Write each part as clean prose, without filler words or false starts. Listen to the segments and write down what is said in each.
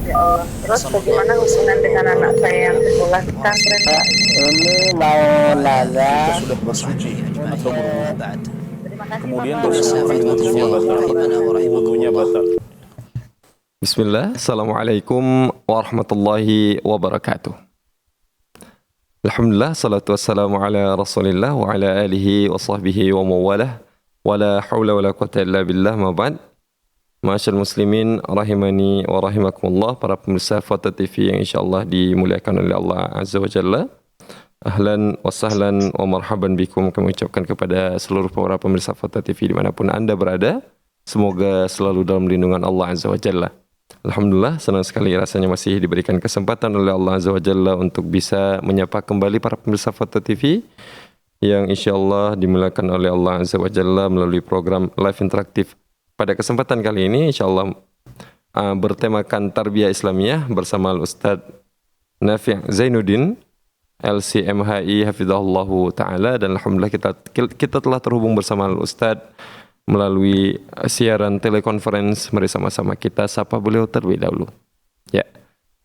Ya Allah. Terus bagaimana hubungan dengan anak saya yang sekolah di pesantren? Ini mau nanya. Kita sudah bersuci atau berwudu. Terima kasih Kemudian Bapak. bersihkan dengan wudunya batal. Wudunya batal. Bismillah, Assalamualaikum warahmatullahi wabarakatuh. Alhamdulillah, salatu wassalamu ala rasulillah wa ala alihi wa sahbihi wa mawalah wa la hawla wa la quwata illa billah ma ba'd. Ma'asyal muslimin rahimani wa rahimakumullah, para pemirsa Fata TV yang insyaAllah dimuliakan oleh Allah Azza wa Jalla. Ahlan wa sahlan wa marhaban bikum, kami ucapkan kepada seluruh para pemirsa Fata TV dimanapun Anda berada. Semoga selalu dalam lindungan Allah Azza wa Jalla. Alhamdulillah, senang sekali rasanya masih diberikan kesempatan oleh Allah Azza wa Jalla untuk bisa menyapa kembali para pemirsa Fata TV yang insyaAllah dimuliakan oleh Allah Azza wa Jalla melalui program live interaktif. Pada kesempatan kali ini insyaAllah bertemakan Tarbiyah Islamiyah bersama Al-Ustadz Nafi' Zainuddin LCMHI Hafizahullahu Ta'ala, dan Alhamdulillah kita telah terhubung bersama Al-Ustadz melalui siaran telekonferensi. Mari sama-sama kita sapa beliau terlebih dahulu. Ya.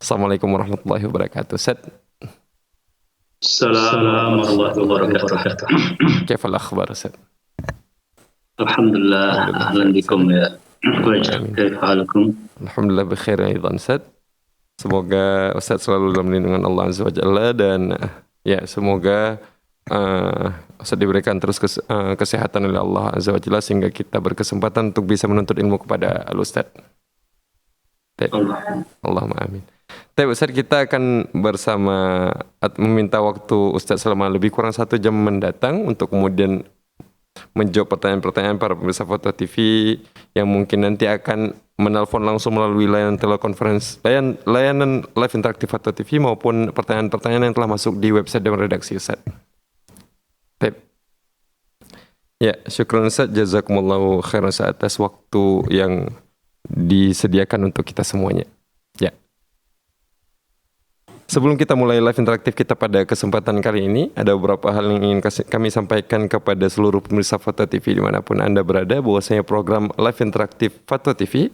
Assalamualaikum warahmatullahi wabarakatuh. Ustadz. Assalamualaikum warahmatullahi wabarakatuh. Kaifal akhbar Ustadz? Alhamdulillah, ahlan bikum ya. Kaifahalukum? Alhamdulillah bikhair aidan Ustadz. Semoga Ustadz selalu dalam lindungan Allah Azza wa Jalla, dan ya semoga Ustadz diberikan terus kesehatan oleh Allah Azza wa Jalla sehingga kita berkesempatan untuk bisa menuntut ilmu kepada Al-Ustadz. Allahumma amin. Tapi Ustadz, kita akan bersama meminta waktu Ustadz selama lebih kurang 1 jam mendatang untuk kemudian menjawab pertanyaan-pertanyaan para pemirsa Fata TV yang mungkin nanti akan menelpon langsung melalui layanan telekonferensi, layanan live interaktif Fata TV, maupun pertanyaan-pertanyaan yang telah masuk di website dan redaksi Ustaz. Ya, syukran Ustaz, jazakumullahu khairan atas waktu yang disediakan untuk kita semuanya. Ya. Sebelum kita mulai live interaktif kita pada kesempatan kali ini, ada beberapa hal yang ingin kami sampaikan kepada seluruh pemirsa Fata TV dimanapun Anda berada, bahwasanya program live interaktif Fata TV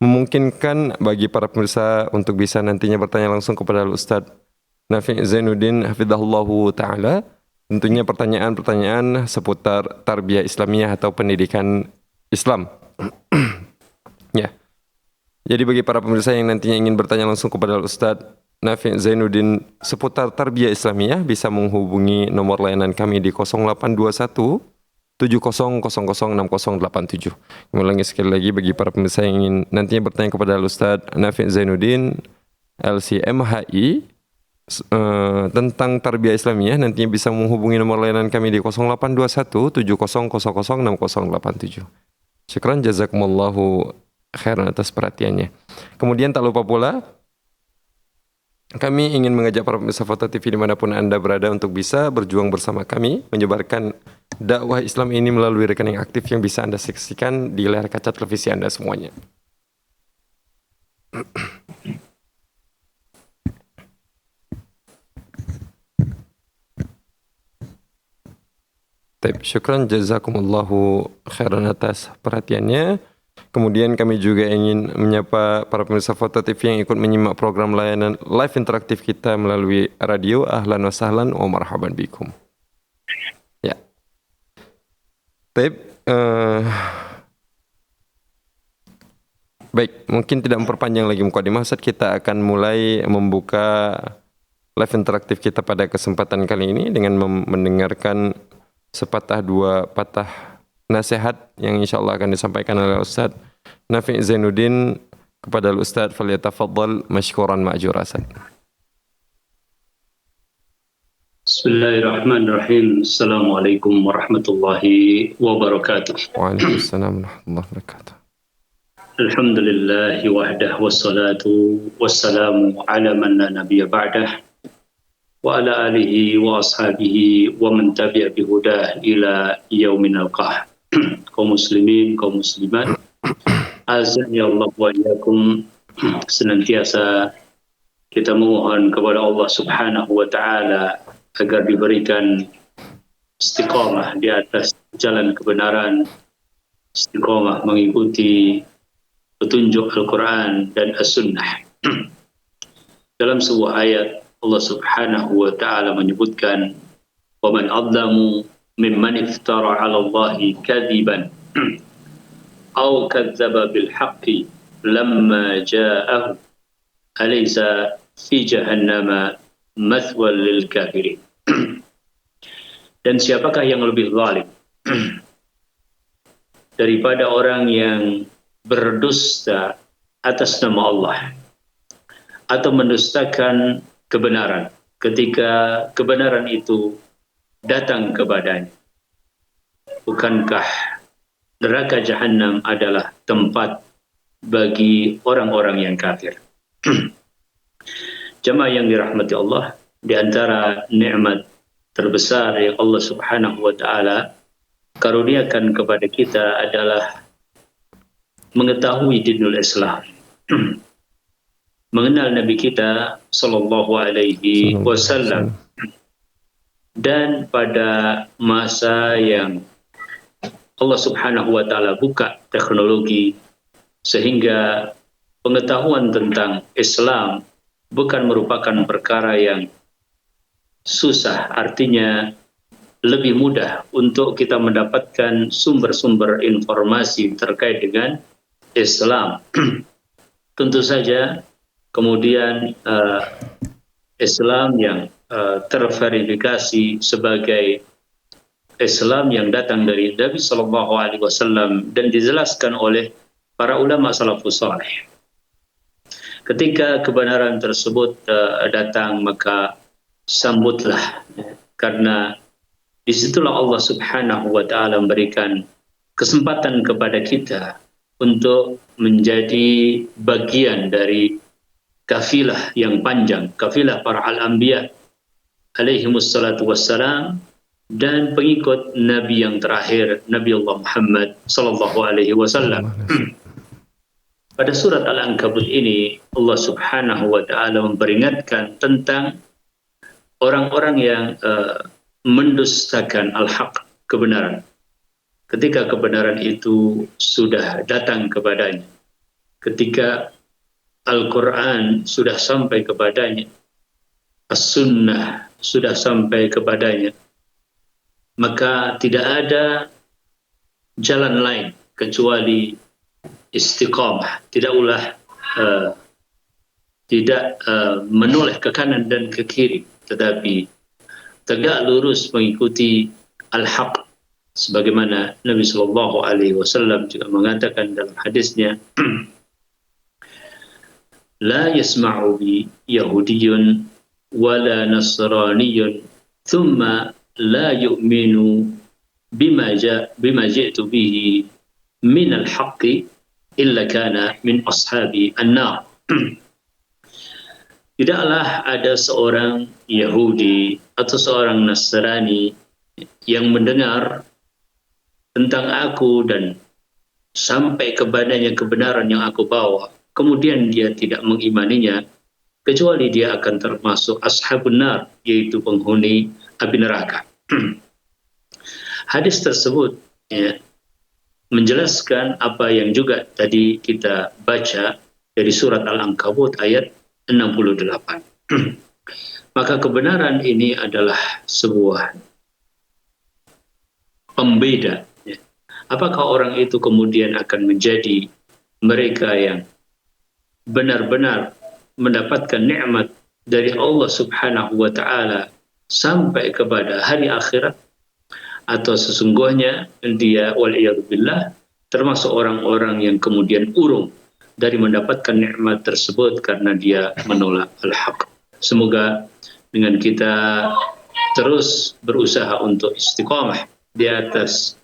memungkinkan bagi para pemirsa untuk bisa nantinya bertanya langsung kepada Ustadz Nafi' Zainuddin Hafizahullahu Ta'ala. Tentunya pertanyaan-pertanyaan seputar tarbiyah Islamiyah atau pendidikan Islam. Ya. Jadi bagi para pemirsa yang nantinya ingin bertanya langsung kepada Ustadz Nafi' Zainuddin seputar tarbiyah Islamiyah, bisa menghubungi nomor layanan kami di 0821 70006087. Kami ulangi sekali lagi, bagi para pemirsa yang ingin nantinya bertanya kepada Ustadz Nafi' Zainuddin LCMHI tentang tarbiyah Islamiyah, nantinya bisa menghubungi nomor layanan kami di 0821 70006087. Syukran, jazakumullahu khairan atas perhatiannya. Kemudian tak lupa pula, kami ingin mengajak para pemirsa Fata TV dimanapun Anda berada untuk bisa berjuang bersama kami menyebarkan dakwah Islam ini melalui rekening aktif yang bisa Anda saksikan di layar kaca televisi Anda semuanya. Syukran, jazakumullahu khairan atas perhatiannya. Kemudian kami juga ingin menyapa para pemirsa Fata TV yang ikut menyimak program layanan live interaktif kita melalui radio. Ahlan wa sahlan wa marhaban bikum. Ya. Baik, mungkin tidak memperpanjang lagi mukadimah, Ustaz, kita akan mulai membuka live interaktif kita pada kesempatan kali ini dengan mendengarkan sepatah dua patah nasihat yang insyaAllah akan disampaikan oleh Ustadz Nafi' Zainuddin kepada Ustadz. Falyatafaddal mashkuran ma'jura. Bismillahirrahmanirrahim. Assalamualaikum warahmatullahi wabarakatuh. Waalaikumsalam warahmatullahi wabarakatuh. Alhamdulillahi wahdah wassalatu wassalamu ala man la nabiyya ba'dah wa ala alihi wa ashabihi wa man tabi'a bihudah ila yaumin alqah. Kaum muslimin, kaum muslimat, azza ya Allah wa iyyakum, senantiasa kita memohon kepada Allah Subhanahu wa taala agar diberikan istiqamah di atas jalan kebenaran, istiqamah mengikuti petunjuk Al-Quran dan As-Sunnah. Dalam sebuah ayat Allah Subhanahu wa taala menyebutkan wa man adlamu mimman iftara 'ala Allahi kadziban aw kadzdzaba bil haqqi lamma ja'ahu alaysa fi jahannama mathwal lil kafirin. Dan siapakah yang lebih zalim daripada orang yang berdusta atas nama Allah atau mendustakan kebenaran ketika kebenaran itu datang kepadanya. Bukankah neraka jahanam adalah tempat bagi orang-orang yang kafir? Jemaah yang dirahmati Allah, di antara nikmat terbesar yang Allah Subhanahu wa taala karuniakan kepada kita adalah mengetahui dinul Islam. Mengenal Nabi kita sallallahu alaihi wasallam. Dan pada masa yang Allah Subhanahu wa taala buka teknologi sehingga pengetahuan tentang Islam bukan merupakan perkara yang susah, artinya lebih mudah untuk kita mendapatkan sumber-sumber informasi terkait dengan Islam. Tentu saja kemudian Islam yang terverifikasi sebagai Islam yang datang dari Nabi Sallallahu Alaihi Wasallam dan dijelaskan oleh para ulama salafus saleh. Ketika kebenaran tersebut datang, maka sambutlah, karena disitulah Allah Subhanahu wa taala memberikan kesempatan kepada kita untuk menjadi bagian dari kafilah yang panjang, kafilah para al-anbiya alaihimus salatu wassalam dan pengikut Nabi yang terakhir, Nabi Allah Muhammad sallallahu alaihi wasallam. Pada surat Al-Ankabut ini Allah Subhanahu wa taala memperingatkan tentang orang-orang yang mendustakan al-haq, kebenaran. Ketika kebenaran itu sudah datang kepadanya, ketika Al-Quran sudah sampai kepadanya, As-Sunnah sudah sampai kepadanya, maka tidak ada jalan lain kecuali istiqamah, tidak menoleh ke kanan dan ke kiri, tetapi tegak lurus mengikuti al-haq, sebagaimana Nabi Sallallahu Alaihi Wasallam juga mengatakan dalam hadisnya, la yasma'u bi yahudiyyun wala nasraniyyun thumma la yu'minu bima ji'tu bihi min al-haqqi illa kana min ashabi an-nar. Tidaklah ada seorang Yahudi atau seorang Nasrani yang mendengar tentang aku dan sampai kepadanya kebenaran yang aku bawa, kemudian dia tidak mengimaninya, kecuali dia akan termasuk ashabun nar, yaitu penghuni api neraka. Hadis tersebut menjelaskan apa yang juga tadi kita baca dari surat Al-Ankabut ayat 68. Maka kebenaran ini adalah sebuah pembeda. Apakah orang itu kemudian akan menjadi mereka yang benar-benar mendapatkan nikmat dari Allah Subhanahu wa taala sampai kepada hari akhirat, atau sesungguhnya dia waliyadzubillah termasuk orang-orang yang kemudian urung dari mendapatkan nikmat tersebut karena dia menolak al-haq. Semoga dengan kita terus berusaha untuk istiqamah di atas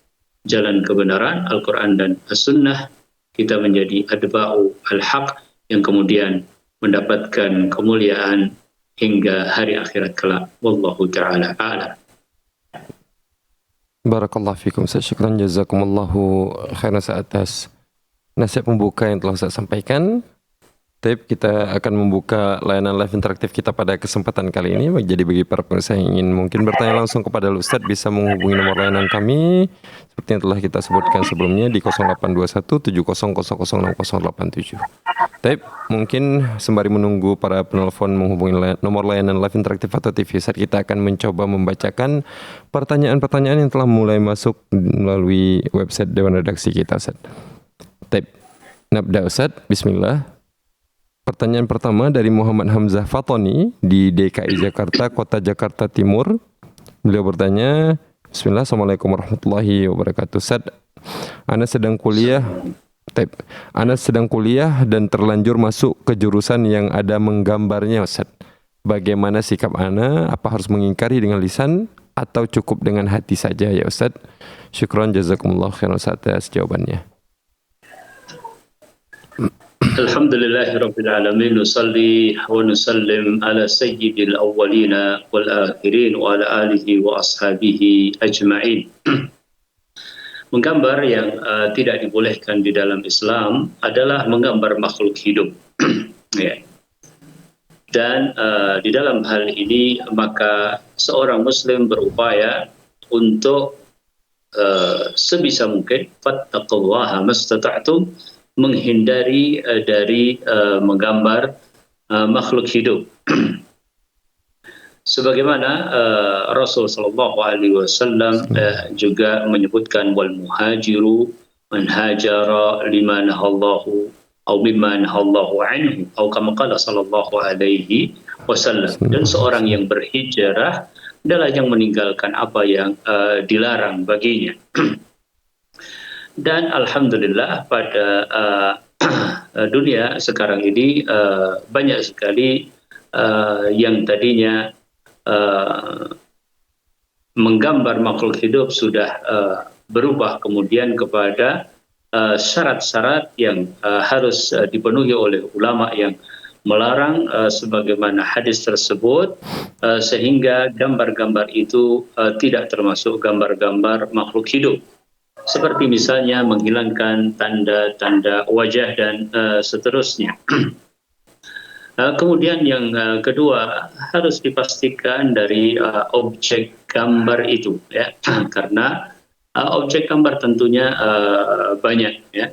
jalan kebenaran Al-Quran dan As-Sunnah, kita menjadi adba'u al-haq yang kemudian mendapatkan kemuliaan hingga hari akhirat kelak. Wallahu ta'ala a'lam. Barakallahu fikum. Syukran jazakumullahu khairan atas nasihat pembuka yang telah saya sampaikan. Taib, kita akan membuka layanan live interaktif kita pada kesempatan kali ini. Jadi bagi para pemirsa yang ingin mungkin bertanya langsung kepada Ustadz, bisa menghubungi nomor layanan kami seperti yang telah kita sebutkan sebelumnya di 0821 70006087. Taib, mungkin sembari menunggu para penelpon menghubungi nomor layanan live interaktif atau TV, Ustadz, kita akan mencoba membacakan pertanyaan-pertanyaan yang telah mulai masuk melalui website Dewan Redaksi kita, Ustadz. Taib, nabda Ustadz, bismillah. Pertanyaan pertama dari Muhammad Hamzah Fatoni di DKI Jakarta, Kota Jakarta Timur. Beliau bertanya, bismillah, assalamualaikum warahmatullahi wabarakatuh. Ustaz, Ana sedang kuliah dan terlanjur masuk ke jurusan yang ada menggambarnya, Ustaz. Bagaimana sikap Ana? Apa harus mengingkari dengan lisan atau cukup dengan hati saja ya Ustaz? Syukran jazakumullah khairan atas jawabannya. Alhamdulillahirabbil alamin, nusalli wa nusallim ala sayyidil awwalin wal akhirin wa ala alihi wa ashabihi ajma'in. Menggambar yang tidak dibolehkan di dalam Islam adalah menggambar makhluk hidup. Ya. Dan di dalam hal ini maka seorang muslim berupaya untuk sebisa mungkin fattaqullaha mastata'tum, menghindari dari menggambar makhluk hidup. Sebagaimana Rasul sallallahu alaihi wasallam juga menyebutkan wal muhajiru man hajara lima nahallahu atau mimma nahallahu anhu atau kama qala sallallahu alaihi wasallam. Dan seorang yang berhijrah adalah yang meninggalkan apa yang dilarang baginya. Dan alhamdulillah pada dunia sekarang ini banyak sekali yang tadinya menggambar makhluk hidup sudah berubah kemudian kepada syarat-syarat yang harus dipenuhi oleh ulama yang melarang sebagaimana hadis tersebut, sehingga gambar-gambar itu tidak termasuk gambar-gambar makhluk hidup. Seperti misalnya menghilangkan tanda-tanda wajah dan seterusnya. Kemudian yang kedua, harus dipastikan dari objek gambar itu, ya, karena objek gambar tentunya banyak, ya,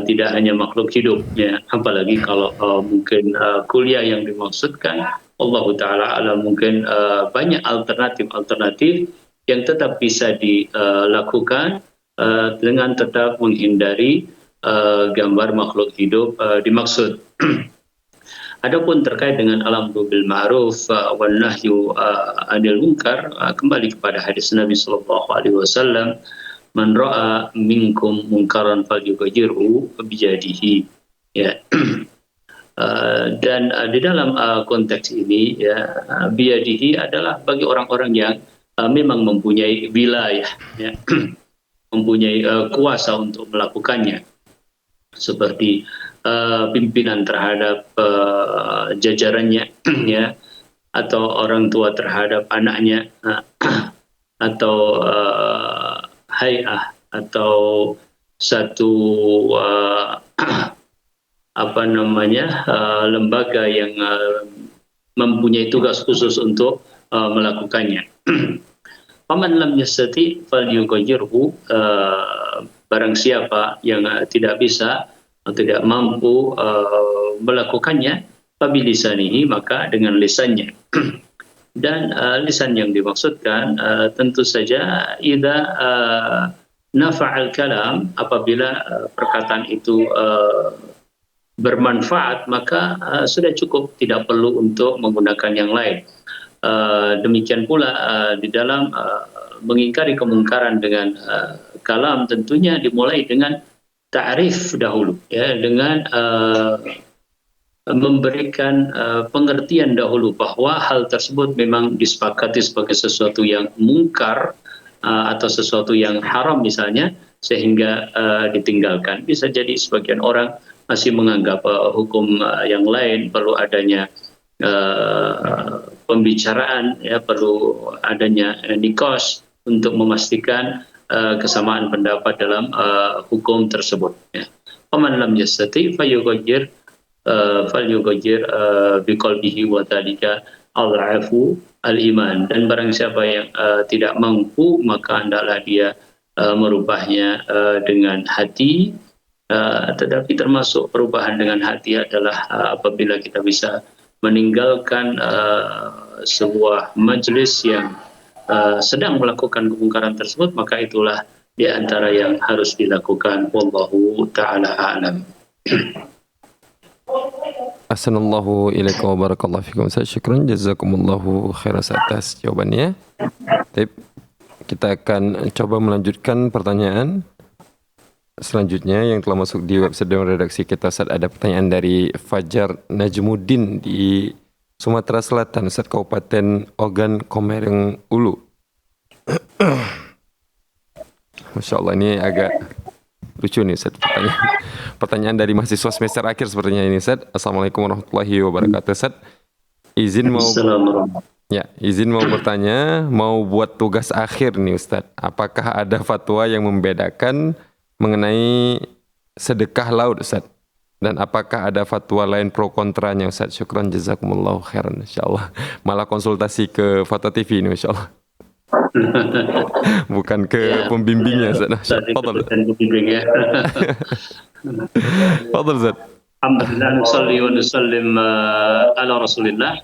tidak hanya makhluk hidup, ya, apalagi kalau mungkin kuliah yang dimaksudkan, Allah Taala alam, mungkin banyak alternatif yang tetap bisa dilakukan dengan tetap menghindari gambar makhluk hidup dimaksud. Adapun terkait dengan al-amru bil ma'ruf wan nahyu 'anil munkar, kembali kepada hadis Nabi sallallahu alaihi wasallam, man ra'a minkum munkaran falyughayyirhu bi yadihi, ya. Dan di dalam konteks ini, ya, bi yadihi adalah bagi orang-orang yang memang mempunyai wilayah, ya, mempunyai kuasa untuk melakukannya, seperti pimpinan terhadap jajarannya, ya, atau orang tua terhadap anaknya, atau hay'ah atau satu lembaga yang mempunyai tugas khusus untuk melakukannya. Faman lam yastati falyughayyirhu, barang siapa yang tidak bisa atau tidak mampu melakukannya, fabilisanihi, maka dengan lisannya. Dan lisan yang dimaksudkan tentu saja idza nafa'al kalam, apabila perkataan itu bermanfaat, maka sudah cukup, tidak perlu untuk menggunakan yang lain. Demikian pula di dalam mengingkari kemungkaran dengan kalam, tentunya dimulai dengan ta'rif dahulu, ya, dengan memberikan pengertian dahulu bahwa hal tersebut memang disepakati sebagai sesuatu yang mungkar atau sesuatu yang haram misalnya, sehingga ditinggalkan. Bisa jadi sebagian orang masih menganggap hukum yang lain perlu adanya pembicaraan, ya, perlu adanya nikos untuk memastikan kesamaan pendapat dalam hukum tersebut, ya. Faman lam yastati falyughayyir falyughayyir biqalbihi wa dzalika adhafu al-iman. Dan barang siapa yang tidak mampu, maka hendaklah dia merubahnya dengan hati. Tetapi termasuk perubahan dengan hati adalah apabila kita bisa meninggalkan sebuah majelis yang sedang melakukan kemungkaran tersebut, maka itulah di antara yang harus dilakukan. Wallahu ta'ala a'lam. Assalamualaikum ilaikum wa barakallahu fikum. Syukran jazakumullahu khairan atas jawabannya. Baik, kita akan coba melanjutkan pertanyaan selanjutnya yang telah masuk di website dan redaksi kita. Saat ada pertanyaan dari Fajar Najmuddin di Sumatera Selatan, Ustaz, Kabupaten Ogan Komering Ulu. Masya Allah, ini agak lucu nih Ustaz pertanyaan. Pertanyaan dari mahasiswa semester akhir sepertinya ini Ustaz. Assalamualaikum warahmatullahi wabarakatuh Ustaz. Izin mau bertanya, mau buat tugas akhir nih Ustaz. Apakah ada fatwa yang membedakan mengenai sedekah laut Ustaz? Dan apakah ada fatwa lain pro kontranya Ustaz? Syukran jazakumullahu khairan insyaallah. Malah konsultasi ke Fatwa TV ini insyaallah. Bukan ke pembimbingnya Ustaz. Fadhal. Pembimbingnya. Fadhal Ustaz. Alhamdulillah, nusalli wa nusallim ala Rasulillah.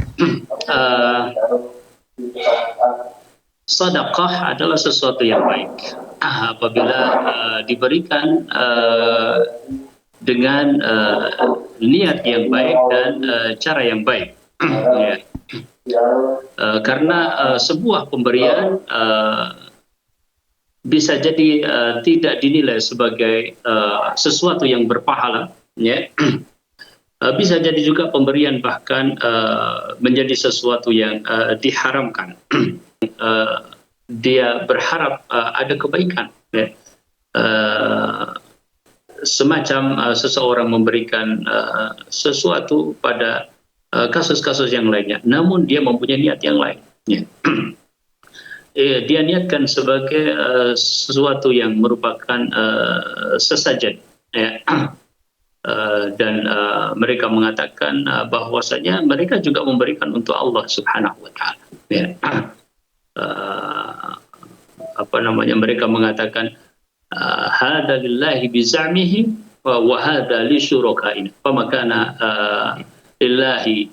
Sedekah adalah sesuatu yang baik apabila diberikan dengan niat yang baik dan cara yang baik. Karena sebuah pemberian bisa jadi tidak dinilai sebagai sesuatu yang berpahala, ya. Bisa jadi juga pemberian bahkan menjadi sesuatu yang diharamkan. Dia berharap ada kebaikan, ya. Semacam seseorang memberikan sesuatu pada kasus-kasus yang lainnya, namun dia mempunyai niat yang lain, ya. Dia niatkan sebagai sesuatu yang merupakan sesajen, ya. Dan mereka mengatakan bahwasanya mereka juga memberikan untuk Allah Subhanahu wa taala, ya. Mereka mengatakan hada lillahi bizamihi wa hada li syurakaina famakana lillahi,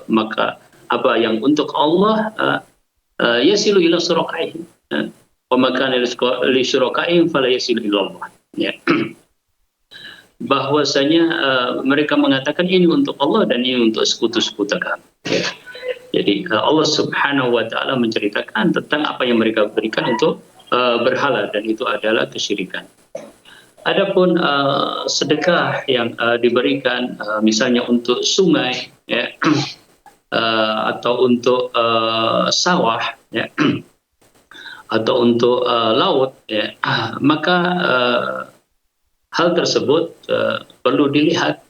maka apa yang untuk Allah yasilu ila syurakaihim wa makana li syurakaihim fala yasilu ila Allah, ya. Bahwasanya mereka mengatakan ini untuk Allah dan ini untuk sekutu-sekutu kami, ya. Jadi Allah Subhanahu wa taala menceritakan tentang apa yang mereka berikan untuk berhala, dan itu adalah kesyirikan. Adapun sedekah yang diberikan misalnya untuk sungai, ya, atau untuk sawah, ya, atau untuk laut, ya, maka hal tersebut perlu dilihat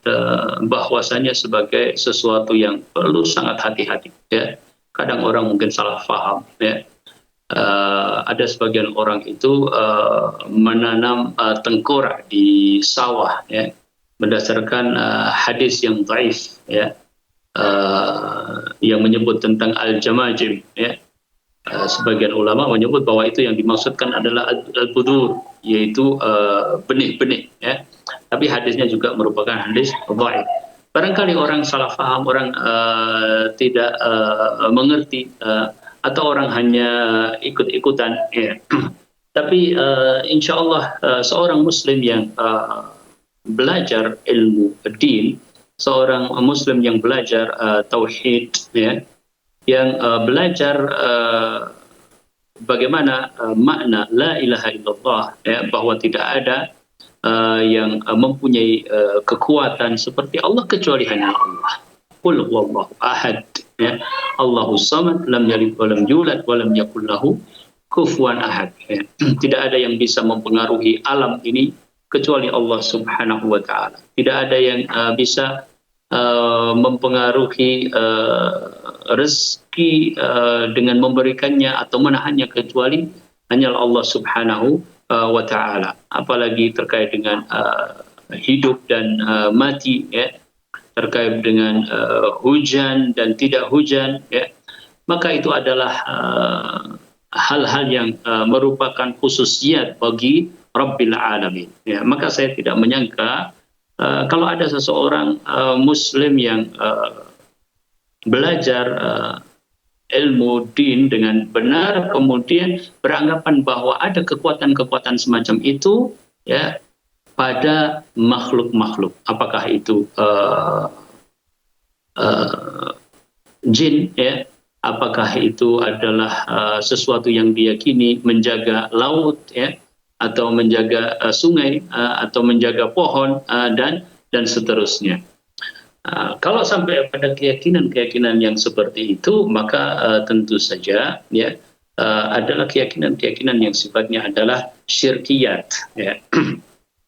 bahwasanya sebagai sesuatu yang perlu sangat hati-hati, ya. Kadang orang mungkin salah paham, ya. Ada sebagian orang itu menanam tengkorak di sawah, ya, berdasarkan hadis yang dhaif, ya, yang menyebut tentang al-jamajim, ya. Sebagian ulama menyebut bahwa itu yang dimaksudkan adalah al-budur, yaitu benih-benih, ya. Tapi hadisnya juga merupakan hadis dhaif. Barangkali orang salah paham, orang tidak mengerti, atau orang hanya ikut-ikutan, ya. Tapi insya Allah seorang Muslim yang belajar ilmu din, seorang Muslim yang belajar tauhid, ya, yang belajar bagaimana makna la ilaha illallah, ya, bahwa tidak ada yang mempunyai kekuatan seperti Allah kecuali hanya Allah. Qul huwallahu ahad, ya. Allahus samad, lam yalid wa lam yulad wa lam yakul lahu kufuwan ahad, ya. Tidak ada yang bisa mempengaruhi alam ini kecuali Allah Subhanahu wa taala. Tidak ada yang bisa mempengaruhi rezeki dengan memberikannya atau menahannya kecuali hanya Allah Subhanahu wa taala. Apalagi terkait dengan hidup dan mati, ya. terkait dengan hujan dan tidak hujan, ya, maka itu adalah hal-hal yang merupakan khususiat bagi Rabbil Alamin. Ya, maka saya tidak menyangka kalau ada seseorang Muslim yang belajar ilmu din dengan benar, kemudian beranggapan bahwa ada kekuatan-kekuatan semacam itu, ya, pada makhluk-makhluk, apakah itu jin, ya, apakah itu adalah sesuatu yang diyakini menjaga laut, ya, atau menjaga sungai, atau menjaga pohon, dan seterusnya. Kalau sampai pada keyakinan-keyakinan yang seperti itu, maka tentu saja, ya, adalah keyakinan-keyakinan yang sifatnya adalah syirkiyat, ya.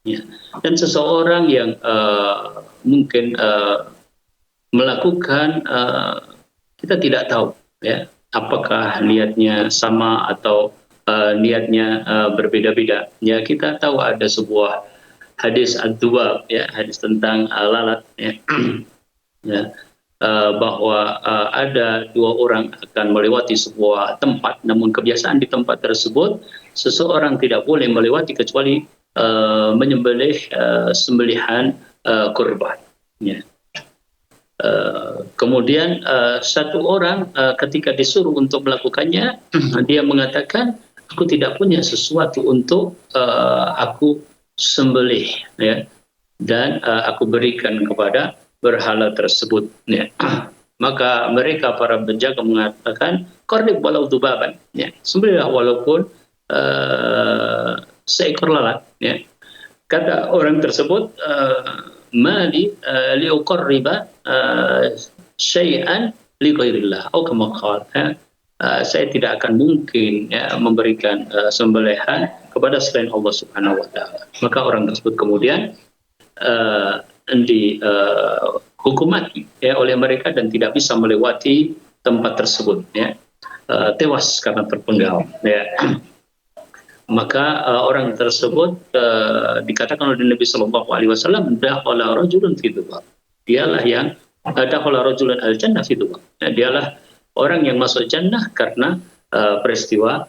Ya. Dan seseorang yang mungkin melakukan, kita tidak tahu, ya, apakah niatnya sama atau niatnya berbeda-beda. Ya, kita tahu ada sebuah hadis ad-dubab, ya, hadis tentang lalat, ya. Ya, bahwa ada dua orang akan melewati sebuah tempat, namun kebiasaan di tempat tersebut seseorang tidak boleh melewati kecuali menyembelih sembelihan kurban, ya. Kemudian satu orang ketika disuruh untuk melakukannya, dia mengatakan, aku tidak punya sesuatu untuk aku sembelih, ya, dan aku berikan kepada berhala tersebut, ya. Maka mereka para penjaga mengatakan, qarrib walau dubaban, ya, sembelihlah walaupun seekor lalat, ya. Kata orang tersebut, mali liuqarriba syai'an li ghairillah atau kama qala, saya tidak akan mungkin, ya, memberikan sembelihan kepada selain Allah Subhanahu wa taala. Maka orang tersebut kemudian dihukum mati, ya, oleh mereka dan tidak bisa melewati tempat tersebut, ya, tewas karena terpenggal, ya. Maka orang tersebut dikatakan oleh Nabi Shallallahu Alaihi Wasallam, dakhala rajulun fi dhubab, dialah yang dakhala rajulun al jannah fi dhubab, dialah orang yang masuk jannah karena peristiwa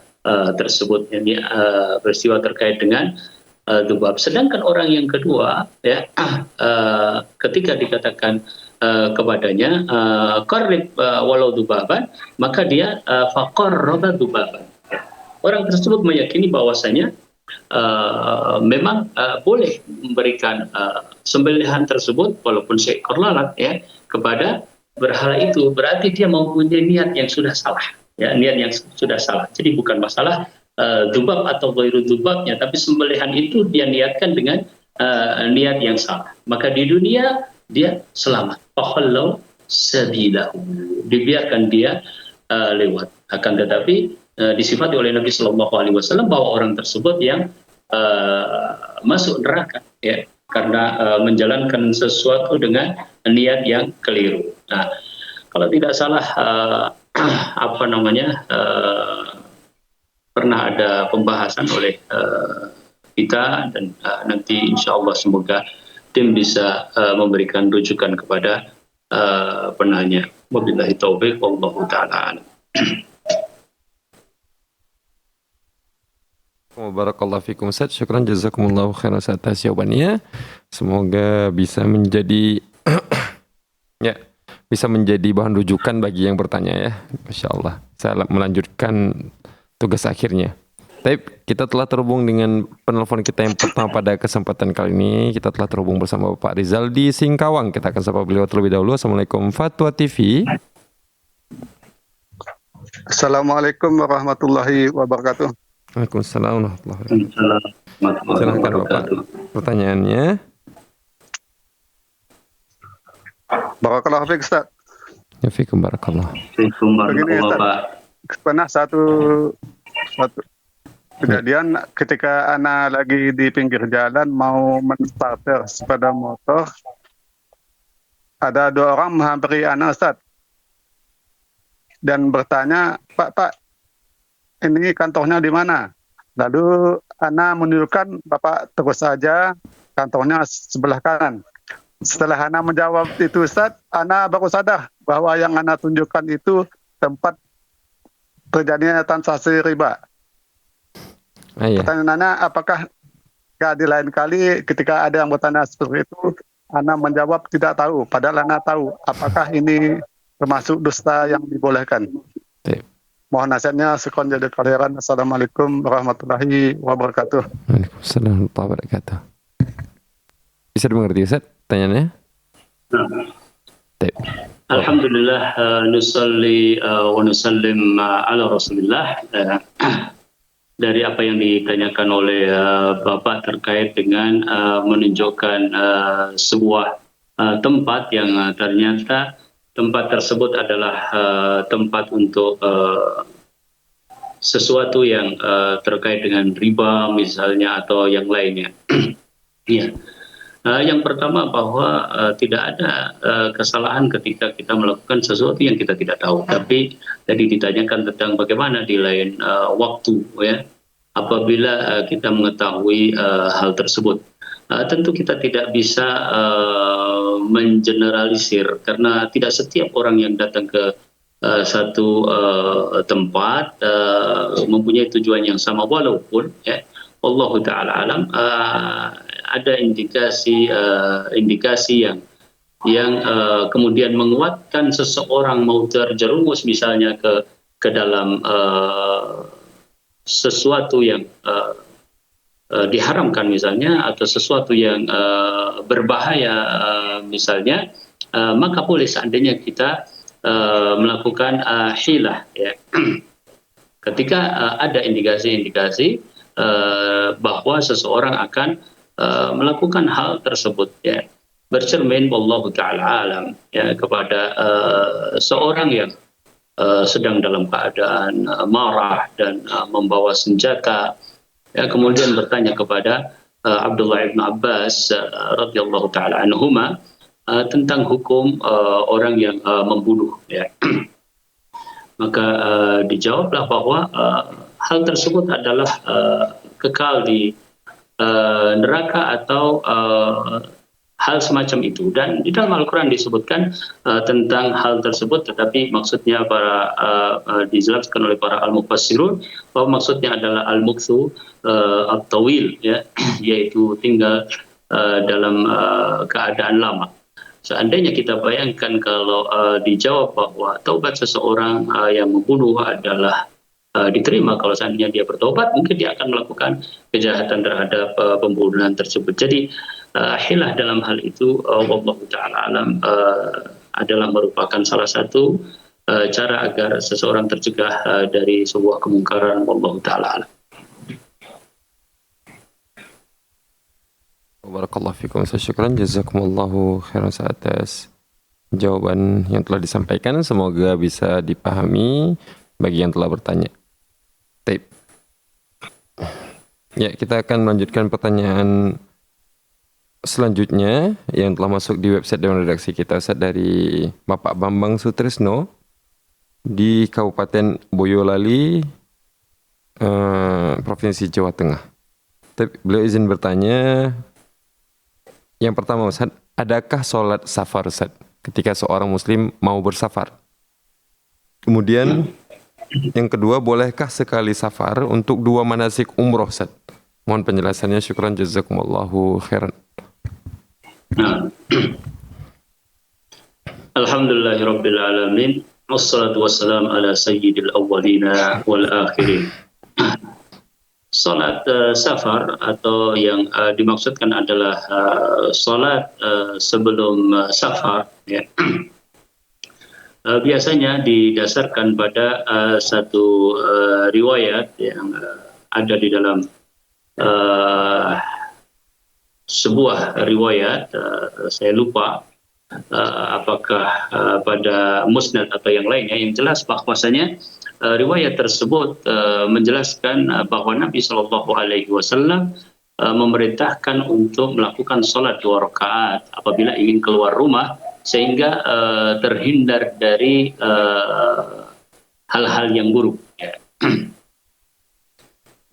tersebut, ini peristiwa terkait dengan dhubab. Sedangkan orang yang kedua, ya, ketika dikatakan kepadanya qarrib walau dhubaban, maka dia faqarraba dhubaban. Orang tersebut meyakini bahwasanya memang boleh memberikan sembelihan tersebut walaupun seekor lalat, ya, kepada berhala itu. Berarti dia mempunyai niat yang sudah salah, ya, niat yang sudah salah. Jadi bukan masalah dzubab atau ghairu dzubabnya, tapi sembelihan itu dia niatkan dengan niat yang salah. Maka di dunia dia selamat, fakhallau sabilahu, dibiarkan dia lewat. Akan tetapi disifati oleh Nabi Shallallahu Alaihi Wasallam bahwa orang tersebut yang masuk neraka, ya, karena menjalankan sesuatu dengan niat yang keliru. Nah, kalau tidak salah pernah ada pembahasan oleh kita, dan nanti insya Allah semoga tim bisa memberikan rujukan kepada penanya. Wabillahi taufiq wallahu ta'ala a'lam. Barakallahu fikum Ustaz, syukran jazakumullahu khairan atas jawabannya. Semoga bisa menjadi ya, bisa menjadi bahan rujukan bagi yang bertanya, ya. Masya Allah. Saya melanjutkan tugas akhirnya. Tapi kita telah terhubung dengan penelpon kita yang pertama pada kesempatan kali ini. Kita telah terhubung bersama Bapak Rizal di Singkawang. Kita akan sapa beliau terlebih dahulu. Assalamualaikum Fatwa TV. Assalamualaikum warahmatullahi wabarakatuh. Waalaikumsalam warahmatullahi wabarakatuh. Silakan Bapak, pertanyaannya. Barakallahu fiik, Ustaz. Ya, fiikum barakallah. Begini, Ustaz. Pernah satu kejadian ketika anak lagi di pinggir jalan mau menstarter sepeda motor, ada dua orang menghampiri anak, Ustaz, dan bertanya, Pak, ini kantornya di mana? Lalu anak menunjukkan, Bapak terus saja, kantornya sebelah kanan. Setelah Ana menjawab itu Ustaz, Ana baru sadar bahwa yang Ana tunjukkan itu tempat terjadinya transaksi riba. Iya. Pertanyaan Ana, apakah di lain kali ketika ada yang bertanya seperti itu, Ana menjawab tidak tahu, padahal Ana tahu. Apakah ini termasuk dusta yang dibolehkan? Baik. Mohon nasihatnya, sekon jadi khairan. Assalamualaikum warahmatullahi wabarakatuh. Waalaikumsalam warahmatullahi wabarakatuh. Bisa dimengerti Ustaz pertanyaannya? Baik. Alhamdulillah, nusalli wa nusallim ala Rasulillah. Dari apa yang ditanyakan oleh Bapak terkait dengan menunjukkan sebuah tempat yang ternyata tempat tersebut adalah tempat untuk sesuatu yang terkait dengan riba misalnya atau yang lainnya. Ya. Yang pertama bahwa tidak ada kesalahan ketika kita melakukan sesuatu yang kita tidak tahu. Tapi tadi ditanyakan tentang bagaimana di lain waktu, ya, apabila kita mengetahui hal tersebut. Tentu kita tidak bisa mengeneralisir karena tidak setiap orang yang datang ke satu tempat mempunyai tujuan yang sama, walaupun ya Allah Ta'ala alam ada indikasi yang kemudian menguatkan seseorang mau terjerumus misalnya ke dalam sesuatu yang diharamkan misalnya, atau sesuatu yang berbahaya misalnya, maka boleh seandainya kita melakukan hilah, ya. Ketika ada indikasi-indikasi bahwa seseorang akan melakukan hal tersebut, ya, bercermin wallahu ta'ala alam, ya, kepada seorang yang sedang dalam keadaan marah dan membawa senjata, ya, kemudian bertanya kepada Abdullah ibn Abbas radhiyallahu ta'ala anhuma tentang hukum orang yang membunuh, ya. Maka dijawablah bahwa hal tersebut adalah kekal di neraka atau hal semacam itu, dan di dalam Al-Quran disebutkan tentang hal tersebut, tetapi maksudnya dijelaskan oleh para al-mufassirun bahwa maksudnya adalah al-mukthu at-tawil, ya, yaitu tinggal dalam keadaan lama. Seandainya kita bayangkan kalau dijawab bahwa taubat seseorang yang membunuh adalah diterima kalau seandainya dia bertobat, mungkin dia akan melakukan kejahatan terhadap pembunuhan tersebut. Jadi hilah dalam hal itu wallahu ta'ala alam adalah merupakan salah satu cara agar seseorang tercegah dari sebuah kemungkaran, wallahu ta'ala alam. Barakallahu fikum. Syukran jazakumullahu khairan atas jawaban yang telah disampaikan. Semoga bisa dipahami bagi yang telah bertanya. Baik. Ya, kita akan melanjutkan pertanyaan selanjutnya yang telah masuk di website Dewan Redaksi kita, Ustaz, dari Bapak Bambang Sutrisno di Kabupaten Boyolali, Provinsi Jawa Tengah. Beliau izin bertanya. Yang pertama, Ustaz, adakah sholat safar, Ustaz, ketika seorang muslim mau bersafar? Kemudian yang kedua, bolehkah sekali safar untuk dua manasik umroh, Ustaz? Mohon penjelasannya, syukran jazakumullahu khairan. Alhamdulillahirabbil alamin, wassalatu wassalamu ala sayyidil awwalina wal akhirin. Salat safar atau yang dimaksudkan adalah salat sebelum safar, ya. Biasanya didasarkan pada satu riwayat yang ada di dalam sebuah riwayat, saya lupa apakah pada musnad atau yang lainnya, yang jelas bahwasanya riwayat tersebut menjelaskan bahwa Nabi Shallallahu Alaihi Wasallam memerintahkan untuk melakukan sholat 2 rakaat apabila ingin keluar rumah, sehingga terhindar dari hal-hal yang buruk, ya.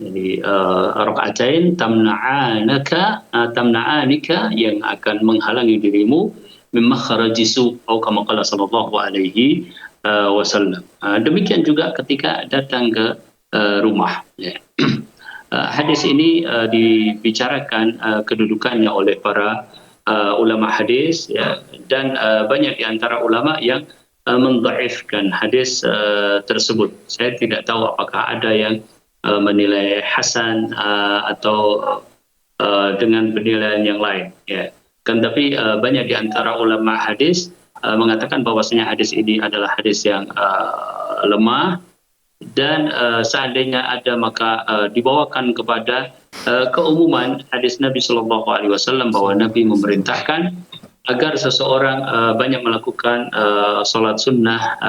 Jadi rakaatain tamna'anika yang akan menghalangi dirimu mimma kharajisu atau kama qala sallallahu alaihi wasallam. Demikian juga ketika datang ke rumah. Ya. Hadis ini dibicarakan kedudukannya oleh para ulama hadis, ya, dan banyak di antara ulama yang mendhaifkan hadis tersebut. Saya tidak tahu apakah ada yang menilai hasan atau dengan penilaian yang lain, ya. Kan tapi banyak di antara ulama hadis mengatakan bahwasanya hadis ini adalah hadis yang lemah, dan seandainya ada maka dibawakan kepada keumuman hadis Nabi Shallallahu Alaihi Wasallam bahwa Nabi memerintahkan agar seseorang banyak melakukan sholat sunnah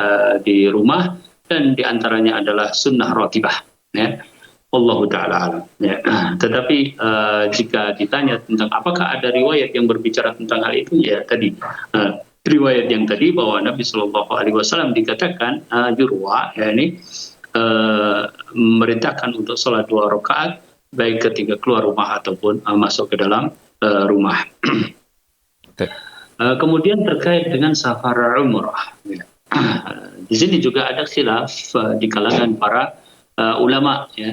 di rumah, dan diantaranya adalah sunnah ratibah. Ya. Wallahu ta'ala alam. Ya. Tetapi jika ditanya tentang apakah ada riwayat yang berbicara tentang hal itu, ya tadi riwayat yang tadi bahwa Nabi Shallallahu Alaihi Wasallam dikatakan yurwa, ya ini memerintahkan untuk sholat 2 rakaat baik ketika keluar rumah ataupun masuk ke dalam rumah. Kemudian terkait dengan safar umrah, ya. Di sini juga ada khilaf di kalangan para ulama, ya.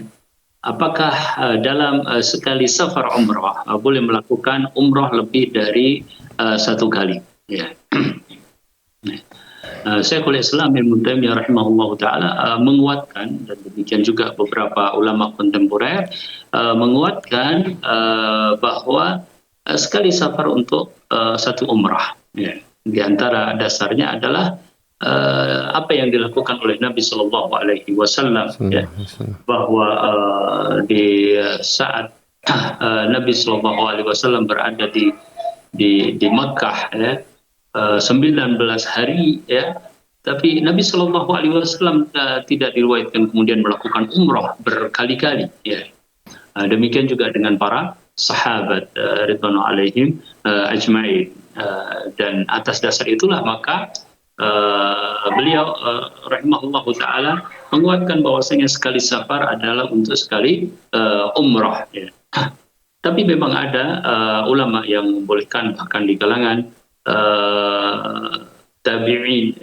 Apakah dalam sekali safar umrah boleh melakukan umrah lebih dari 1 kali? Ya. Syekhul Islam Ibnu Taimiyah rahimahullahu taala menguatkan, dan demikian juga beberapa ulama kontemporer menguatkan bahwa sekali safar untuk 1 umrah. Ya. Di antara dasarnya adalah apa yang dilakukan oleh Nabi Shallallahu Alaihi Wasallam, ya, bahwa di saat Nabi Shallallahu Alaihi Wasallam berada di Makkah, ya, 19 hari, ya, tapi Nabi Shallallahu Alaihi Wasallam tidak diriwayatkan kemudian melakukan umrah berkali-kali, ya. Demikian juga dengan para sahabat ridwanu alaihim ajma'in, dan atas dasar itulah maka beliau rahimahullahu taala menguatkan bahwasanya sekali safar adalah untuk sekali umrah, ya. Tapi memang ada ulama yang membolehkan, bahkan di kalangan tabi'in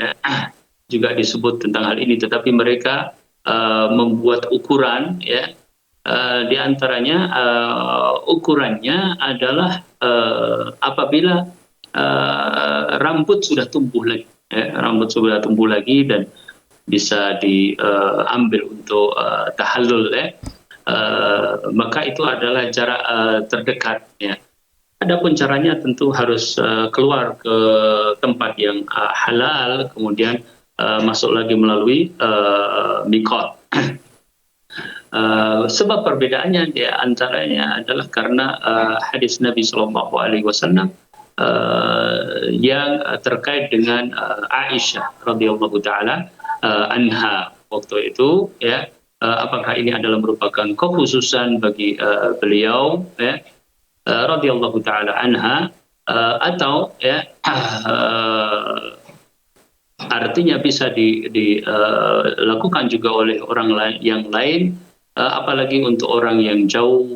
juga disebut tentang hal ini, tetapi mereka membuat ukuran, ya. Di antaranya ukurannya adalah apabila rambut sudah tumbuh lagi, ya, rambut sudah tumbuh lagi dan bisa diambil untuk tahallul, ya, maka itu adalah jarak terdekat, ya. Adapun caranya tentu harus keluar ke tempat yang halal, kemudian masuk lagi melalui miqat. Sebab perbedaannya di antaranya adalah karena hadis Nabi Shallallahu Alaihi Wasallam yang terkait dengan Aisyah radhiyallahu taala anha waktu itu, ya, apakah ini adalah merupakan kekhususan bagi beliau, ya, radhiyallahu taala anha, atau, ya, artinya bisa dilakukan juga oleh orang lain yang lain, apalagi untuk orang yang jauh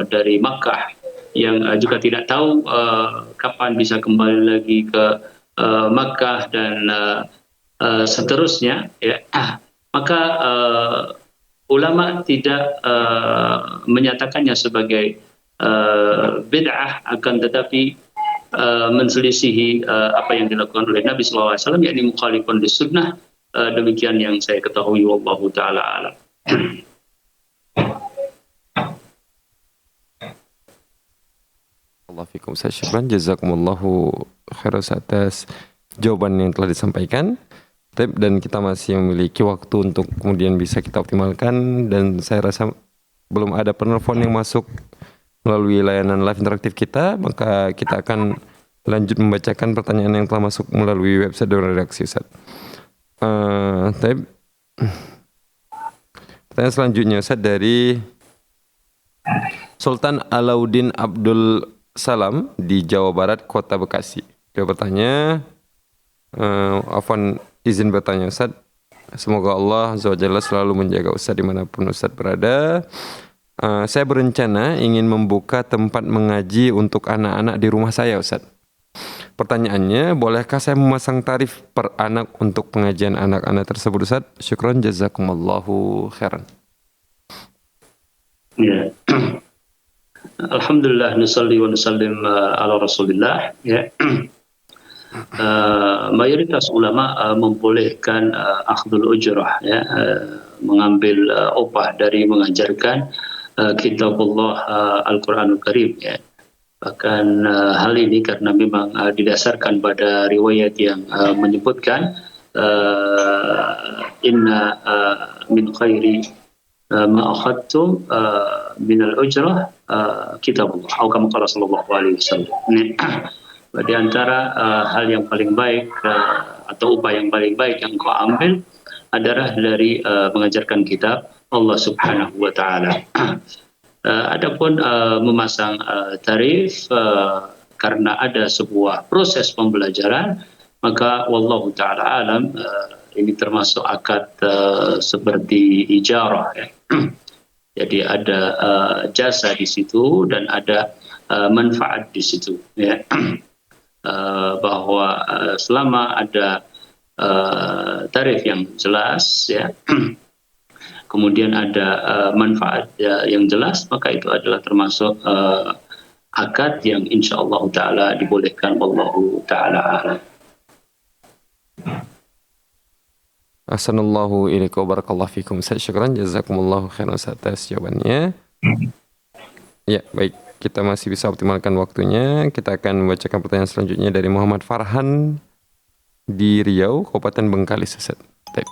dari Makkah, yang juga tidak tahu kapan bisa kembali lagi ke Makkah dan seterusnya, ya. Maka ulama tidak menyatakannya sebagai bid'ah, akan tetapi menselisihi apa yang dilakukan oleh Nabi SAW, yakni mukhalifun lis-sunnah. Demikian yang saya ketahui, wallahu taala alam. Allah fikum, saya syukran, jazakumullahu khairan atas jawaban yang telah disampaikan. Dan kita masih memiliki waktu untuk kemudian bisa kita optimalkan, dan saya rasa belum ada penelpon yang masuk melalui layanan live interaktif kita, maka kita akan lanjut membacakan pertanyaan yang telah masuk melalui website dan redaksi, Ustaz. Pertanyaan selanjutnya, Ustaz, dari Sultan Alauddin Abdul Salam di Jawa Barat, Kota Bekasi. Dia bertanya, izin bertanya, Ustaz, Semoga Allah Azza wa Jalla selalu menjaga Ustaz dimanapun Ustaz berada. Saya berencana ingin membuka tempat mengaji untuk anak-anak di rumah saya, Ustaz. Pertanyaannya, bolehkah saya memasang tarif per anak untuk pengajian anak-anak tersebut, Ustaz? Syukran, jazakumallahu khairan. Ya. Alhamdulillah, nusalli wa nusallim ala Rasulillah. Ya. Mayoritas ulama membolehkan akhdul ujrah, ya, mengambil upah dari mengajarkan kitabullah Al-Quranul Karim, ya. Bahkan hal ini karena memang didasarkan pada riwayat yang menyebutkan inna min khairi ma akhadtum min al-ujrah kitabullah atau kama qala sallallahu alaihi wasallam. Di antara hal yang paling baik atau upaya yang paling baik yang kau ambil adalah dari mengajarkan kitab Allah Subhanahu wa taala. Adapun memasang tarif karena ada sebuah proses pembelajaran, maka wallahu taala alam ini termasuk akad seperti ijarah, ya. Jadi ada jasa di situ dan ada manfaat di situ, ya. Bahwa selama ada tarif yang jelas, ya, kemudian ada manfaat yang jelas, maka itu adalah termasuk akad yang insya Allah taala dibolehkan. Wallahu taala a'lam. Ahsanallahu ilaikum barakallahu fikum. Syukran jazakumullahu khairan atas jawabannya. Ya, baik. Kita masih bisa optimalkan waktunya. Kita akan membacakan pertanyaan selanjutnya dari Muhammad Farhan di Riau, Kabupaten Bengkalis. Baik.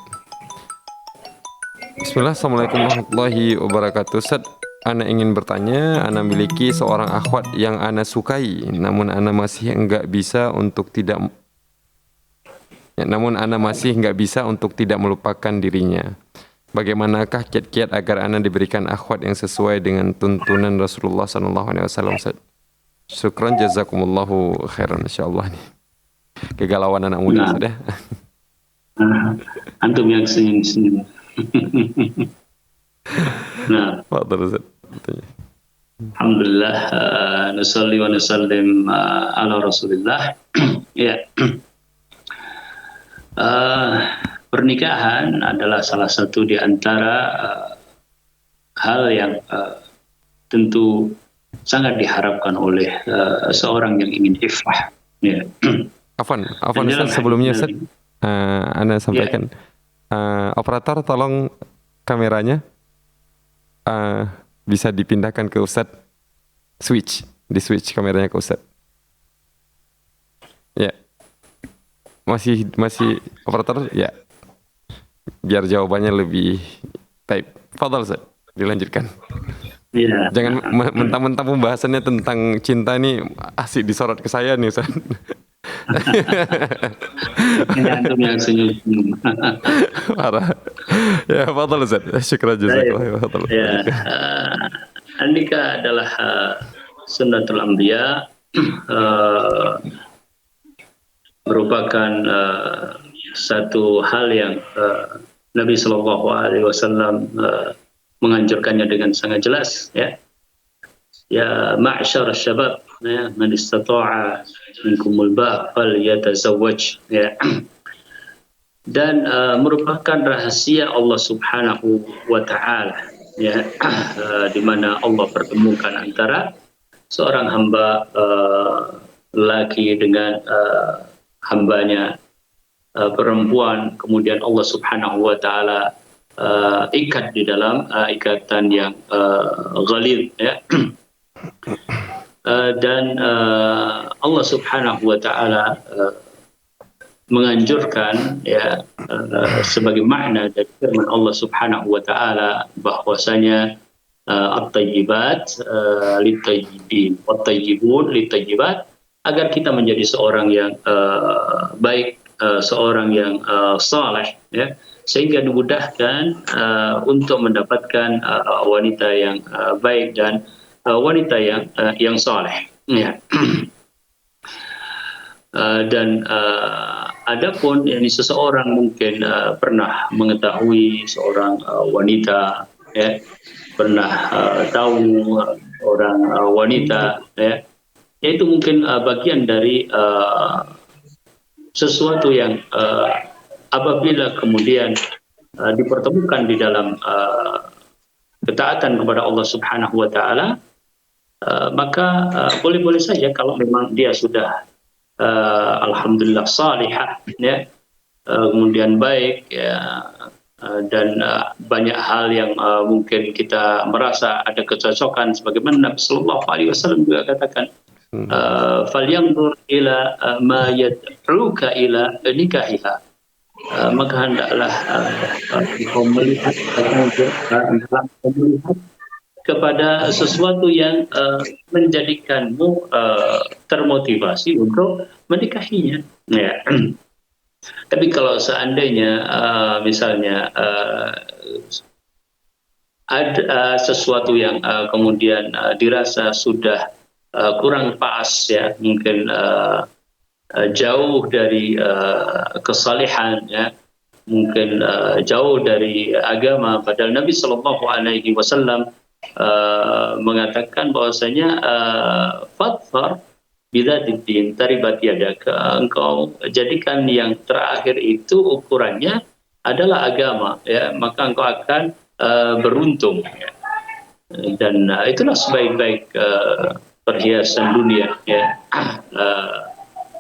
Bismillah, Assalamualaikum warahmatullahi wabarakatuh. Ustaz, ana ingin bertanya, ana memiliki seorang akhwat yang ana sukai, namun ana masih enggak bisa untuk tidak melupakan dirinya. Bagaimanakah kiat-kiat agar ana diberikan akhwat yang sesuai dengan tuntunan Rasulullah SAW? Syukran, jazakumullahu khairan, insyaallah nih. Kegalauan anak muda, sudah. Antum yang senyum-senyum. Nah, alhamdulillah, nusalli wa nusallim ala Rasulillah. Ya. Pernikahan adalah salah satu di antara hal yang tentu sangat diharapkan oleh seorang yang ingin iffah. Ya. Afwan Ustaz, sebelumnya Ustaz, Anda sampaikan, operator tolong kameranya bisa dipindahkan ke Ustaz, di switch kameranya ke Ustaz. Ya, masih operator, ya, biar jawabannya lebih baik. Fadhal Ustaz, dilanjutkan. Ya. Jangan mentang-mentang pembahasannya tentang cinta nih asik disorot ke saya nih Ustaz. Ini antum yang senyum-senyum. Parah. Ya, fadhal Ustaz. Syukran jazakallahu. Ya, nikah adalah sunnatul anbiya, merupakan satu hal yang Nabi Shallallahu Alaihi Wasallam menganjurkannya dengan sangat jelas, ya. Ya ma'syar syabab, ya, man istata'a minkumul ba' falyatazawwaj, ya. Dan merupakan rahasia Allah Subhanahu wa taala, ya, di mana Allah pertemukan antara seorang hamba laki dengan hambanya perempuan, kemudian Allah Subhanahu wa taala ikat di dalam ikatan yang ghalidh, ya. Dan Allah Subhanahu wa taala menganjurkan, ya, sebagai makna dari firman Allah Subhanahu wa taala bahwasanya at-tayyibat lit-tayyibin wat-tayyibun lit-tayyibat, agar kita menjadi seorang yang baik, seorang yang saleh, ya, sehingga dimudahkan untuk mendapatkan wanita yang baik dan wanita yang saleh, ya. Dan adapun ini seseorang mungkin pernah mengetahui seorang wanita, ya, pernah tahu orang wanita, ya, itu mungkin bagian dari sesuatu yang apabila kemudian dipertemukan di dalam ketaatan kepada Allah Subhanahu wa taala, maka boleh-boleh saja kalau memang dia sudah alhamdulillah salihah, ya, kemudian baik, ya, dan banyak hal yang mungkin kita merasa ada kecocokan, sebagaimana Nabi Sallallahu Alaihi Wasallam juga katakan, falyanzur ila ma yad'uka ila nikahiha, maka hendaklah engkau melihat kepada sesuatu yang menjadikanmu termotivasi untuk menikahinya. Ya. Tapi kalau seandainya misalnya ada sesuatu yang kemudian dirasa sudah kurang pas, ya, mungkin jauh dari kesalehan, ya, mungkin jauh dari agama, padahal Nabi Shallallahu Alaihi Wasallam mengatakan bahwasanya fatfar bidzatiddin taribat yadaka, engkau jadikan yang terakhir itu ukurannya adalah agama, ya, maka engkau akan beruntung, ya. Dan itulah sebaik-baik perhiasan dunia, ya,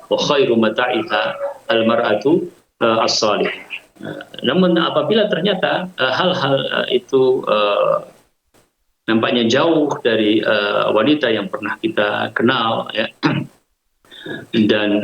wa khairu mata'iha al-mar'atu as-salih. Namun apabila ternyata hal-hal itu nampaknya jauh dari wanita yang pernah kita kenal, ya, dan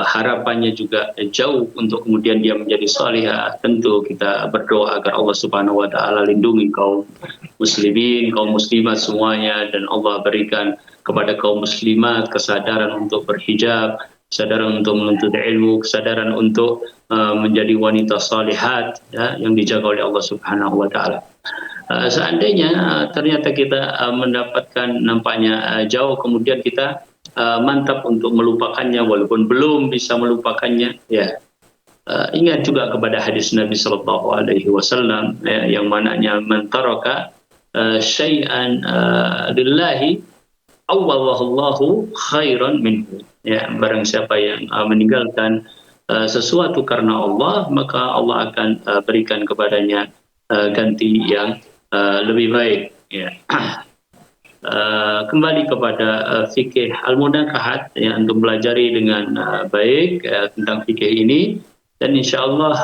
harapannya juga jauh untuk kemudian dia menjadi salihah, tentu kita berdoa agar Allah Subhanahu wa taala lindungi kaum muslimin, kaum muslimat semuanya, dan Allah berikan kepada kaum muslimat kesadaran untuk berhijab, kesadaran untuk menuntut ilmu, kesadaran untuk menjadi wanita salihat, ya, yang dijaga oleh Allah Subhanahu wa taala. Seandainya ternyata kita mendapatkan nampaknya jauh, kemudian kita mantap untuk melupakannya walaupun belum bisa melupakannya, ya, ingat juga kepada hadis Nabi Sallallahu Alaihi Wasallam, ya, yang mananya man taraka syai'an lillahi awwallahu khairan minhu, ya, barang siapa yang meninggalkan sesuatu karena Allah, maka Allah akan berikan kepadanya ganti yang lebih baik, ya. Kembali kepada fikih al-munakahat, ya, untuk pelajari dengan baik tentang fikih ini, dan insya Allah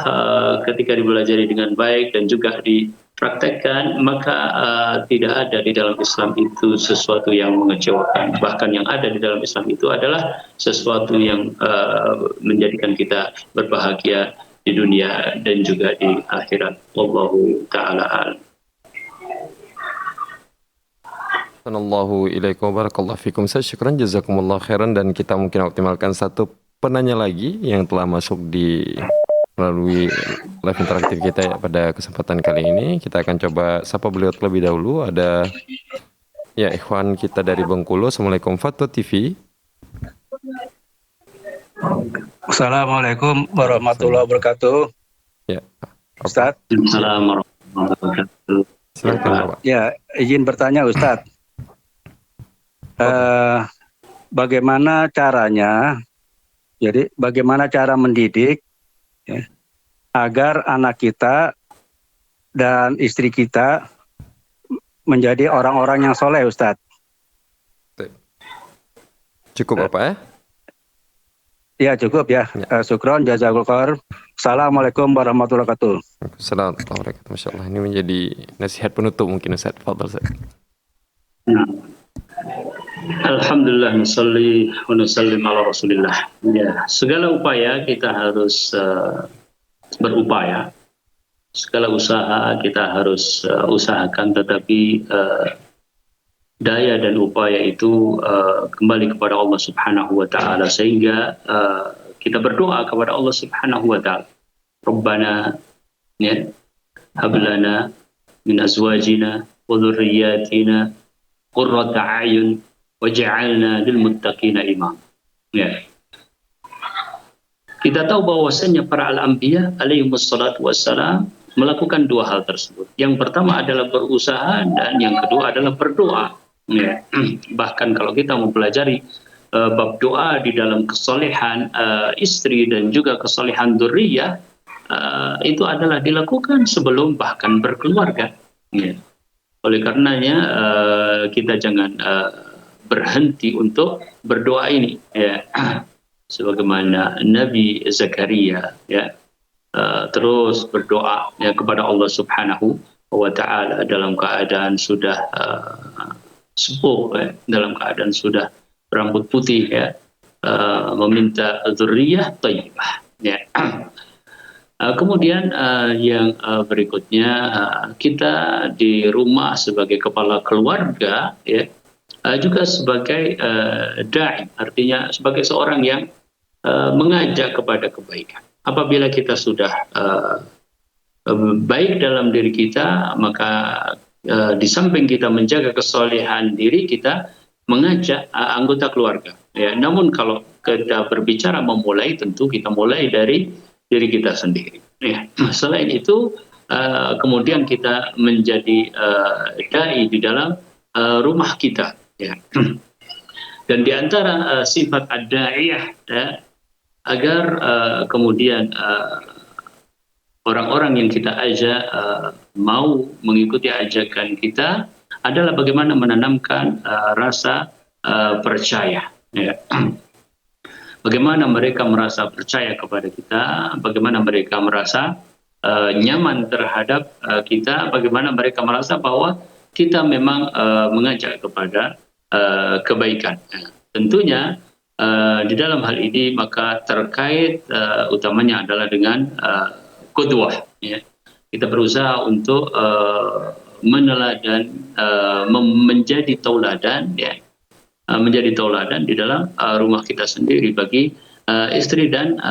ketika dipelajari dengan baik dan juga dipraktekkan, maka tidak ada di dalam Islam itu sesuatu yang mengecewakan. Bahkan yang ada di dalam Islam itu adalah sesuatu yang menjadikan kita berbahagia di dunia dan juga di akhirat. Wallahu ta'ala a'lam. Assalamualaikum ilaikum barakallahu fikum. Saya syukran jazakumullah khairan, dan kita mungkin optimalkan satu penanya lagi yang telah masuk di melalui live interaktif kita, ya, pada kesempatan kali ini. Kita akan coba sapa beliau terlebih dahulu. Ada, ya, ikhwan kita dari Bengkulu. Assalamualaikum Fatwa TV. Assalamualaikum warahmatullahi wabarakatuh. Ya, Ustadz. Assalamualaikum warahmatullahi wabarakatuh. Silakan, Bapak. Ya, izin bertanya, Ustadz. Bagaimana caranya? Jadi, bagaimana cara mendidik, ya, agar anak kita dan istri kita menjadi orang-orang yang soleh, Ustadz? Cukup, Bapak, ya? Ya, cukup, ya. Syukron, jazakallahu khair. Assalamualaikum warahmatullahi wabarakatuh. Assalamualaikum warahmatullahi wabarakatuh. Masya Allah, ini menjadi nasihat penutup mungkin, Ustaz. Fadhal, Ustaz. Alhamdulillah, nusalli wa nusallim ala Rasulillah. Ya, segala upaya kita harus berupaya. Segala usaha kita harus usahakan, tetapi daya dan upaya itu kembali kepada Allah Subhanahu wa taala, sehingga kita berdoa kepada Allah Subhanahu wa taala. Rabbana, ya, hab lana min azwajina wa dhurriyyatina qurrata a'yun waj'alna lil muttaqina imam. Ya. Kita tahu bahwasanya para al-anbiya alaihimus salatu wassalam melakukan dua hal tersebut. Yang pertama adalah berusaha dan yang kedua adalah berdoa. Ya. Bahkan kalau kita mempelajari bab doa di dalam kesolehan istri dan juga kesolehan dzurriyyah, itu adalah dilakukan sebelum bahkan berkeluarga. Ya. Oleh karenanya kita jangan berhenti untuk berdoa ini. Ya. Sebagaimana Nabi Zakaria, ya, terus berdoa ya kepada Allah Subhanahu wa Ta'ala dalam keadaan sudah sepuh, ya, dalam keadaan sudah rambut putih, ya, meminta dzurriyyah thayyibah. Ya. Kemudian yang berikutnya, kita di rumah sebagai kepala keluarga, ya, juga sebagai da'i, artinya sebagai seorang yang mengajak kepada kebaikan. Apabila kita sudah baik dalam diri kita, maka di samping kita menjaga kesolehan diri, kita mengajak anggota keluarga. Ya, namun kalau kita berbicara memulai, tentu kita mulai dari diri kita sendiri. Ya. Selain itu, kemudian kita menjadi da'i di dalam rumah kita. Ya. Dan di antara sifat ad-da'iyah, ya, agar kemudian orang-orang yang kita ajak mau mengikuti ajakan kita adalah bagaimana menanamkan rasa percaya. Ya. Bagaimana mereka merasa percaya kepada kita, bagaimana mereka merasa nyaman terhadap kita, bagaimana mereka merasa bahwa kita memang mengajak kepada kebaikan. Tentunya di dalam hal ini maka terkait utamanya adalah dengan qudwah. Ya. Kita berusaha untuk meneladan, menjadi tauladan, ya, menjadi tauladan di dalam rumah kita sendiri bagi istri dan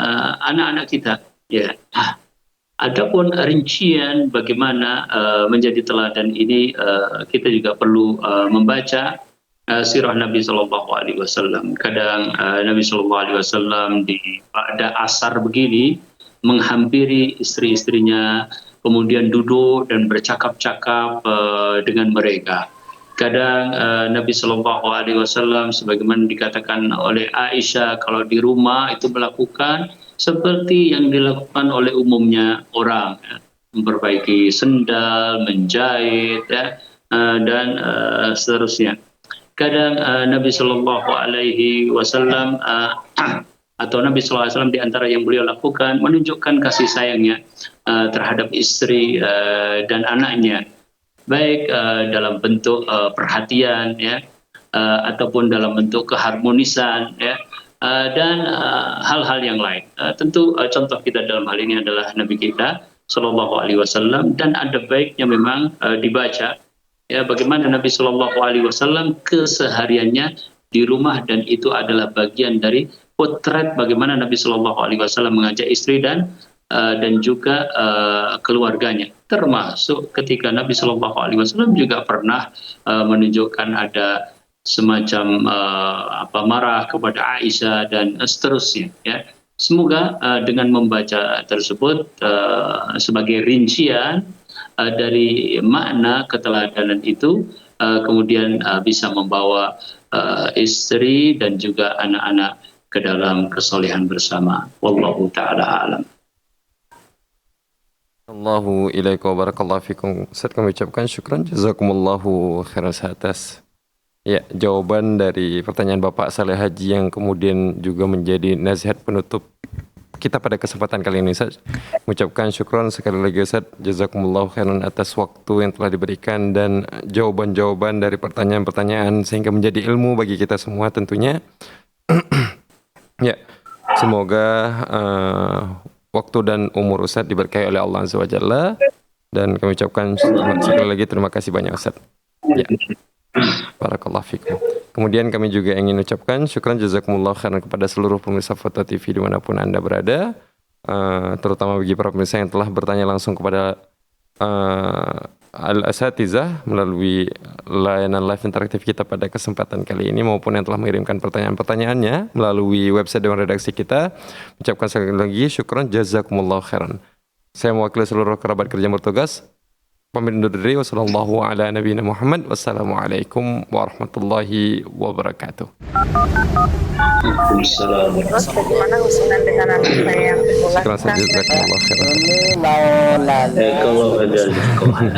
anak-anak kita. Ya. Adapun rincian bagaimana menjadi teladan ini, kita juga perlu membaca sirah Nabi Shallallahu Alaihi Wasallam. Kadang Nabi Shallallahu Alaihi Wasallam pada asar begini menghampiri istri-istrinya, kemudian duduk dan bercakap-cakap dengan mereka. Kadang Nabi Shallallahu Alaihi Wasallam, sebagaimana dikatakan oleh Aisyah, kalau di rumah itu melakukan seperti yang dilakukan oleh umumnya orang, ya, memperbaiki sendal, menjahit, ya, dan seterusnya. Kadang Nabi Shallallahu Alaihi Wasallam atau Nabi Sallallahu Alaihi Wasallam di antara yang beliau lakukan menunjukkan kasih sayangnya terhadap istri dan anaknya, baik dalam bentuk perhatian, ya, ataupun dalam bentuk keharmonisan, ya, dan hal-hal yang lain. Tentu contoh kita dalam hal ini adalah Nabi kita Sallallahu Alaihi Wasallam, dan ada baiknya memang dibaca, ya, bagaimana Nabi Sallallahu Alaihi Wasallam kesehariannya di rumah, dan itu adalah bagian dari potret bagaimana Nabi Sallallahu Alaihi Wasallam mengajak istri dan juga keluarganya. Termasuk ketika Nabi Sallallahu Alaihi Wasallam juga pernah menunjukkan ada semacam marah kepada Aisyah dan seterusnya. Ya. Semoga dengan membaca tersebut sebagai rincian dari makna keteladanan itu, kemudian bisa membawa istri dan juga anak-anak ke dalam kesolehan bersama. Wallahu ta'ala alam. Allahu ilaika wa barakallahu fikum. Ustaz, kami ucapkan syukran jazakumullahu khairan atas jawaban dari pertanyaan Bapak Saleh Haji yang kemudian juga menjadi nasihat penutup kita pada kesempatan kali ini, Ustaz. Mengucapkan syukron sekali lagi, Ustaz. Jazakumullahu khairan atas waktu yang telah diberikan dan jawaban-jawaban dari pertanyaan-pertanyaan sehingga menjadi ilmu bagi kita semua tentunya. Ya, semoga waktu dan umur Ustaz diberkahi oleh Allah Azza wa Jalla, dan kami ucapkan sekali lagi terima kasih banyak, Ustaz. Ya. Barakallahu fikum. Kemudian kami juga ingin ucapkan syukran jazakumullah khairan kepada seluruh pemirsa Foto TV dimanapun Anda berada, terutama bagi para pemirsa yang telah bertanya langsung kepada al-asatizah melalui layanan live interaktif kita pada kesempatan kali ini maupun yang telah mengirimkan pertanyaan-pertanyaannya melalui website Dewan Redaksi kita. Ucapkan sekali lagi syukran jazakumullah khairan. Saya mewakili seluruh kerabat kerja yang bertugas. Pamit undur diri. Wassallallahu ala nabiyina Muhammad. Wassalamualaikum warahmatullahi wabarakatuh. Waalaikumsalam. Terus bagaimana hubungan dengan anak saya yang sekolah? Syukran saja jazakumullah khairan. Ini mau nanya. Kalau ada Terima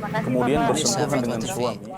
kasih Kemudian Bapak. bersentuhan dengan suami.